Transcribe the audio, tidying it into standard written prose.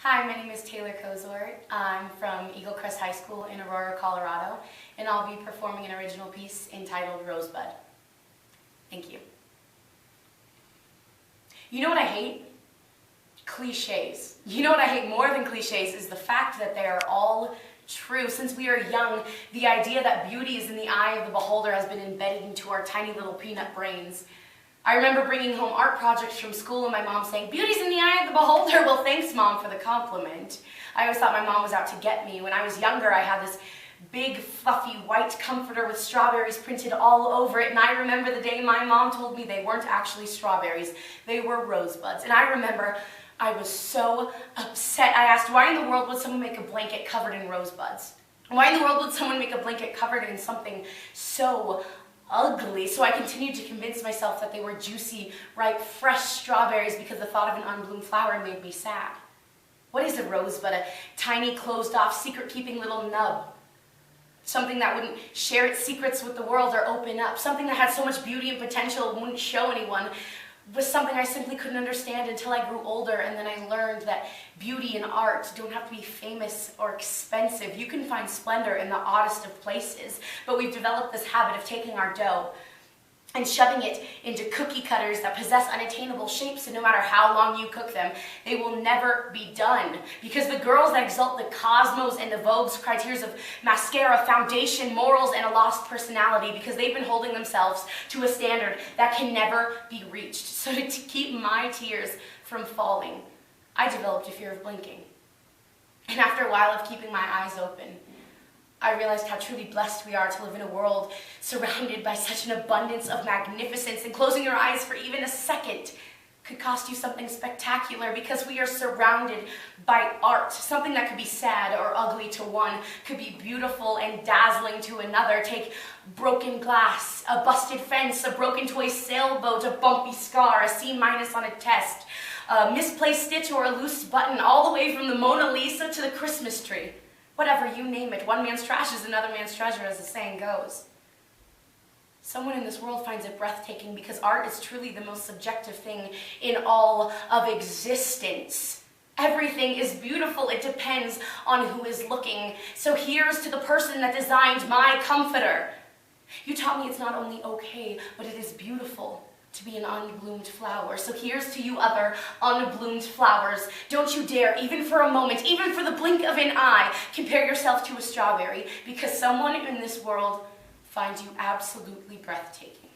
Hi, my name is Taylor Cozort. I'm from Eagle Crest High School in Aurora, Colorado, and I'll be performing an original piece entitled Rosebud. Thank you. You know what I hate? Cliches. You know what I hate more than cliches is the fact that they are all true. Since we are young, the idea that beauty is in the eye of the beholder has been embedded into our tiny little peanut brains. I remember bringing home art projects from school and my mom saying, "Beauty's in the eye of the beholder." Well, thanks, Mom, for the compliment. I always thought my mom was out to get me. When I was younger, I had this big, fluffy, white comforter with strawberries printed all over it, and I remember the day my mom told me they weren't actually strawberries, they were rosebuds. And I remember I was so upset. I asked, why in the world would someone make a blanket covered in rosebuds? Why in the world would someone make a blanket covered in something so ugly? So I continued to convince myself that they were juicy, ripe, fresh strawberries because the thought of an unbloomed flower made me sad. What is a rosebud? A tiny, closed-off, secret-keeping little nub. Something that wouldn't share its secrets with the world or open up. Something that had so much beauty and potential and wouldn't show anyone. Was something I simply couldn't understand until I grew older, and then I learned that beauty and art don't have to be famous or expensive. You can find splendor in the oddest of places, but we've developed this habit of taking our dough and shoving it into cookie cutters that possess unattainable shapes, and no matter how long you cook them, they will never be done. Because the girls that exalt the cosmos and the Vogue's criteria of mascara, foundation, morals, and a lost personality, because they've been holding themselves to a standard that can never be reached. So to keep my tears from falling, I developed a fear of blinking. And after a while of keeping my eyes open, I realized how truly blessed we are to live in a world surrounded by such an abundance of magnificence, and closing your eyes for even a second could cost you something spectacular, because we are surrounded by art. Something that could be sad or ugly to one could be beautiful and dazzling to another. Take broken glass, a busted fence, a broken toy sailboat, a bumpy scar, a C- on a test, a misplaced stitch or a loose button, all the way from the Mona Lisa to the Christmas tree. Whatever, you name it. One man's trash is another man's treasure, as the saying goes. Someone in this world finds it breathtaking because art is truly the most subjective thing in all of existence. Everything is beautiful. It depends on who is looking. So here's to the person that designed my comforter. You taught me it's not only okay, but it is beautiful to be an unbloomed flower. So here's to you other unbloomed flowers. Don't you dare, even for a moment, even for the blink of an eye, compare yourself to a strawberry, because someone in this world finds you absolutely breathtaking.